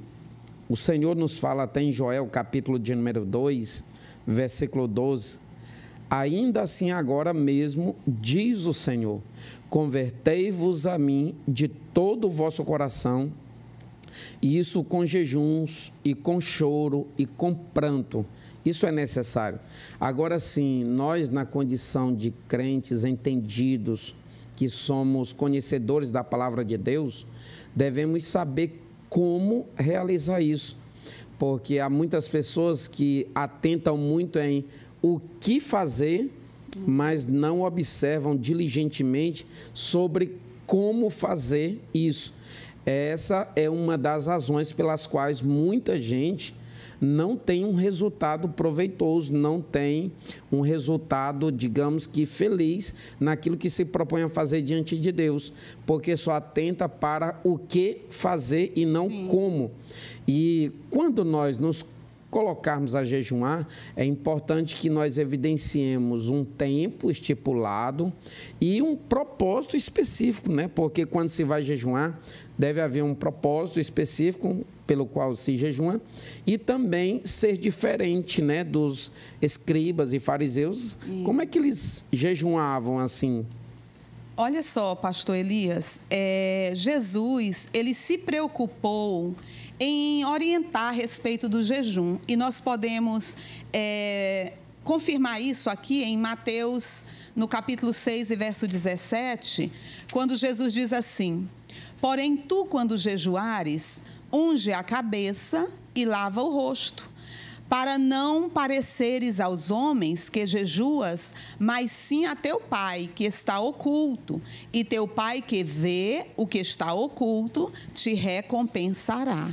o Senhor nos fala até em Joel, capítulo de número 2, versículo 12. Ainda assim, agora mesmo, diz o Senhor, convertei-vos a mim de todo o vosso coração, e isso com jejuns, e com choro, e com pranto. Isso é necessário. Agora sim, nós na condição de crentes entendidos, que somos conhecedores da palavra de Deus, devemos saber como realizar isso. Porque há muitas pessoas que atentam muito em o que fazer, mas não observam diligentemente sobre como fazer isso. Essa é uma das razões pelas quais muita gente não tem um resultado proveitoso, não tem um resultado, digamos que feliz, naquilo que se propõe a fazer diante de Deus, porque só atenta para o que fazer e não sim, como. E quando nós nos colocarmos a jejuar, é importante que nós evidenciemos um tempo estipulado e um propósito específico, né? Porque quando se vai jejuar, deve haver um propósito específico pelo qual se jejua e também ser diferente, né, dos escribas e fariseus. Isso. Como é que eles jejuavam assim? Olha só, pastor Elias, Jesus, ele se preocupou em orientar a respeito do jejum. E nós podemos confirmar isso aqui em Mateus, no capítulo 6 e verso 17, quando Jesus diz assim: porém, tu, quando jejuares, unge a cabeça e lava o rosto, para não pareceres aos homens que jejuas, mas sim a teu Pai, que está oculto. E teu Pai, que vê o que está oculto, te recompensará.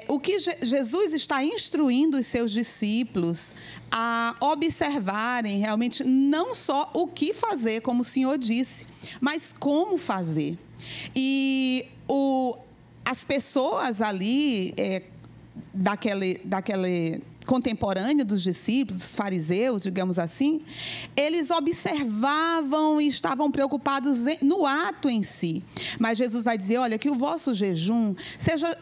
O que Jesus está instruindo os seus discípulos a observarem realmente não só o que fazer, como o Senhor disse, mas como fazer. E as pessoas ali, daquele contemporâneo dos discípulos, dos fariseus, digamos assim, eles observavam e estavam preocupados no ato em si. Mas Jesus vai dizer, olha, que o vosso jejum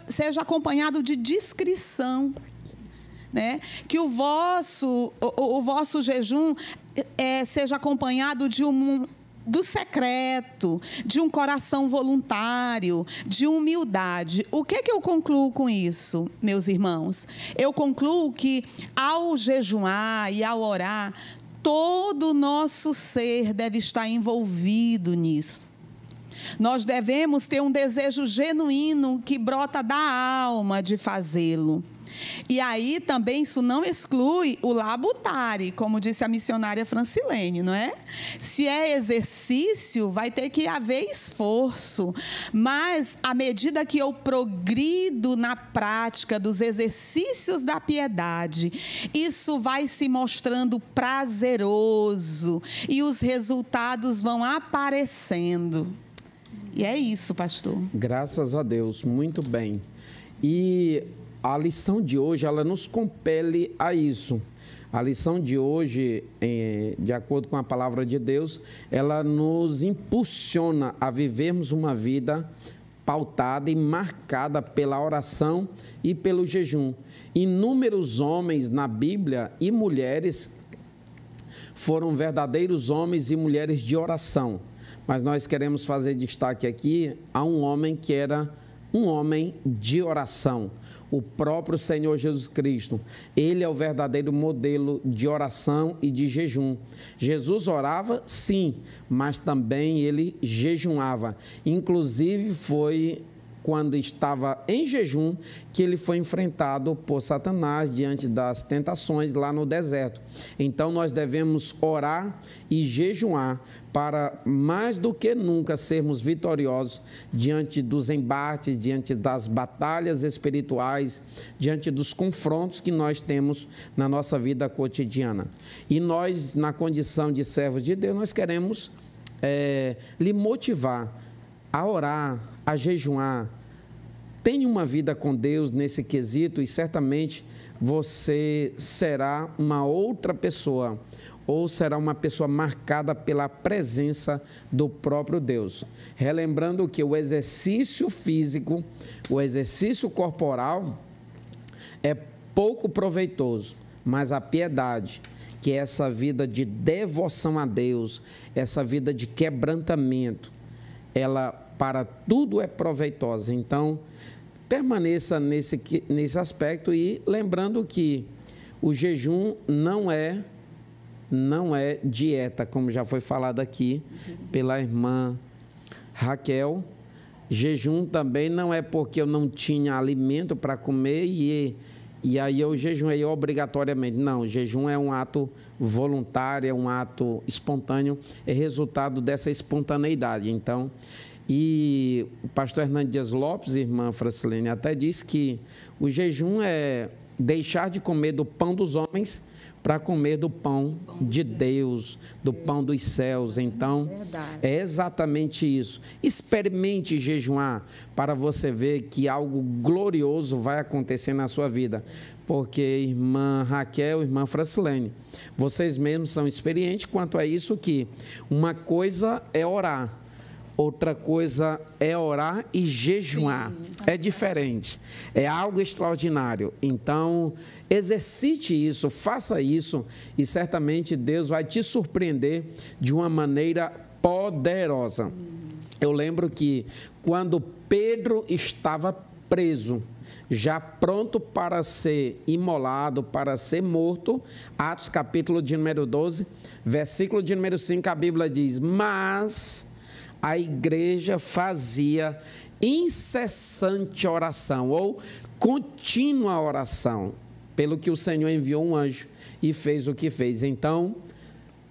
seja acompanhado de discrição, né? Que o vosso jejum seja acompanhado do secreto, de um coração voluntário, de humildade. O que eu concluo com isso, meus irmãos? Eu concluo que, ao jejuar e ao orar, todo o nosso ser deve estar envolvido nisso. Nós devemos ter um desejo genuíno que brota da alma de fazê-lo. E aí também isso não exclui o labutare, como disse a missionária Francilene, não é? Se é exercício, vai ter que haver esforço, mas à medida que eu progrido na prática dos exercícios da piedade, isso vai se mostrando prazeroso e os resultados vão aparecendo. E é isso, pastor. Graças a Deus, muito bem. E a lição de hoje, ela nos compele a isso. A lição de hoje, de acordo com a palavra de Deus, ela nos impulsiona a vivermos uma vida pautada e marcada pela oração e pelo jejum. Inúmeros homens na Bíblia e mulheres foram verdadeiros homens e mulheres de oração. Mas nós queremos fazer destaque aqui a um homem que era um homem de oração, o próprio Senhor Jesus Cristo. Ele é o verdadeiro modelo de oração e de jejum. Jesus orava, sim, mas também ele jejuava. Inclusive, foi quando estava em jejum que ele foi enfrentado por Satanás diante das tentações lá no deserto. Então, nós devemos orar e jejuar para, mais do que nunca, sermos vitoriosos diante dos embates, diante das batalhas espirituais, diante dos confrontos que nós temos na nossa vida cotidiana. E nós, na condição de servos de Deus, nós queremos lhe motivar a orar, a jejuar. Tenha uma vida com Deus nesse quesito e certamente você será uma outra pessoa, ou será uma pessoa marcada pela presença do próprio Deus. Relembrando que o exercício físico, o exercício corporal é pouco proveitoso, mas a piedade, que é essa vida de devoção a Deus, essa vida de quebrantamento, ela para tudo é proveitosa. Então, permaneça nesse aspecto e lembrando que o jejum não é dieta, como já foi falado aqui pela irmã Raquel. Jejum também não é porque eu não tinha alimento para comer e aí eu jejuei obrigatoriamente. Não, jejum é um ato voluntário, é um ato espontâneo, é resultado dessa espontaneidade. Então, e o pastor Hernandes Dias Lopes, irmã Francilene, até disse que o jejum é deixar de comer do pão dos homens para comer do pão de Deus, do pão dos céus. Então, é exatamente isso. Experimente jejuar para você ver que algo glorioso vai acontecer na sua vida. Porque, irmã Raquel, irmã Francilene, vocês mesmos são experientes quanto a isso, que uma coisa é orar, outra coisa é orar e jejuar. Sim. É diferente, é algo extraordinário. Então, exercite isso, faça isso e certamente Deus vai te surpreender de uma maneira poderosa. Eu lembro que quando Pedro estava preso, já pronto para ser imolado, para ser morto, Atos capítulo de número 12, versículo de número 5, a Bíblia diz: mas a igreja fazia incessante oração, ou contínua oração, pelo que o Senhor enviou um anjo e fez o que fez. Então,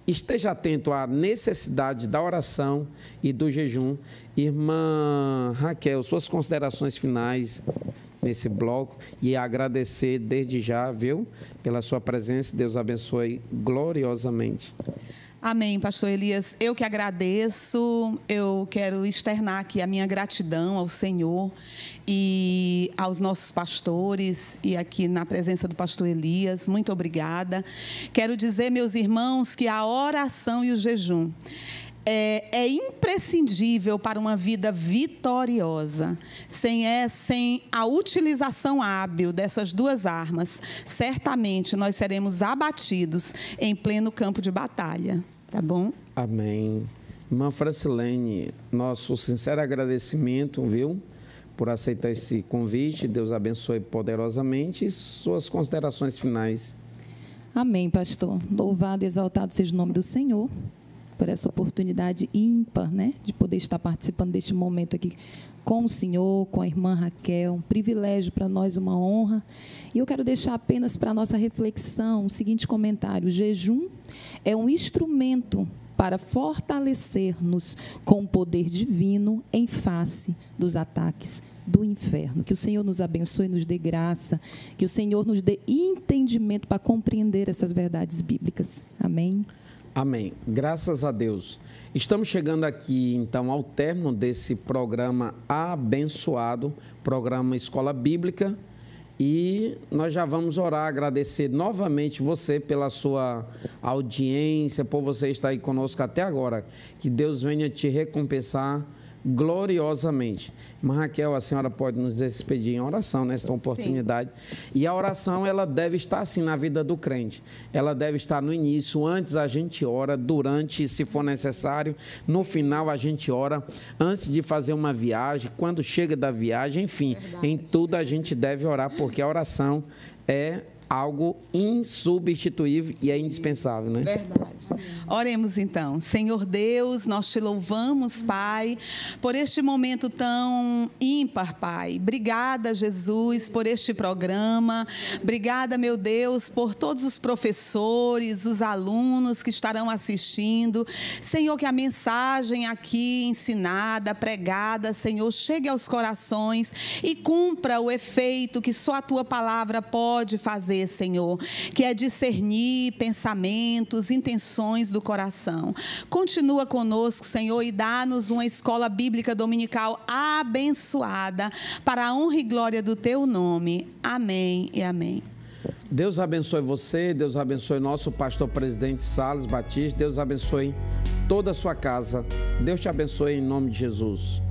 esteja atento à necessidade da oração e do jejum. Irmã Raquel, suas considerações finais nesse bloco, e agradecer desde já, viu, pela sua presença. Deus abençoe gloriosamente. Amém, pastor Elias. Eu que agradeço, eu quero externar aqui a minha gratidão ao Senhor e aos nossos pastores e aqui na presença do pastor Elias. Muito obrigada. Quero dizer, meus irmãos, que a oração e o jejum é imprescindível para uma vida vitoriosa. Sem a utilização hábil dessas duas armas, certamente nós seremos abatidos em pleno campo de batalha. Tá bom? Amém. Irmã Francilene, nosso sincero agradecimento, viu, por aceitar esse convite. Deus abençoe poderosamente. E suas considerações finais. Amém, pastor. Louvado e exaltado seja o nome do Senhor por essa oportunidade ímpar, né, de poder estar participando deste momento aqui com o senhor, com a irmã Raquel, um privilégio para nós, uma honra. E eu quero deixar apenas para a nossa reflexão o seguinte comentário: o jejum é um instrumento para fortalecer-nos com o poder divino em face dos ataques do inferno. Que o Senhor nos abençoe, nos dê graça, que o Senhor nos dê entendimento para compreender essas verdades bíblicas. Amém? Amém. Graças a Deus. Estamos chegando aqui, então, ao término desse programa abençoado, programa Escola Bíblica, e nós já vamos orar, agradecer novamente você pela sua audiência, por você estar aí conosco até agora. Que Deus venha te recompensar gloriosamente. Irmã Raquel, a senhora pode nos despedir em oração nesta oportunidade. Sim. E a oração, ela deve estar assim na vida do crente. Ela deve estar no início, antes a gente ora, durante, se for necessário, no final a gente ora, antes de fazer uma viagem, quando chega da viagem, enfim, em tudo a gente deve orar, porque a oração é algo insubstituível e é indispensável, né? Verdade. Oremos então. Senhor Deus, nós te louvamos, Pai, por este momento tão ímpar, Pai. Obrigada, Jesus, por este programa. Obrigada, meu Deus, por todos os professores, os alunos que estarão assistindo. Senhor, que a mensagem aqui ensinada, pregada, Senhor, chegue aos corações e cumpra o efeito que só a Tua palavra pode fazer, Senhor, que é discernir pensamentos, intenções do coração. Continua conosco, Senhor, e dá-nos uma escola bíblica dominical abençoada para a honra e glória do Teu nome. Amém e amém. Deus abençoe você, Deus abençoe nosso pastor presidente Salles Batista, Deus abençoe toda a sua casa. Deus te abençoe em nome de Jesus.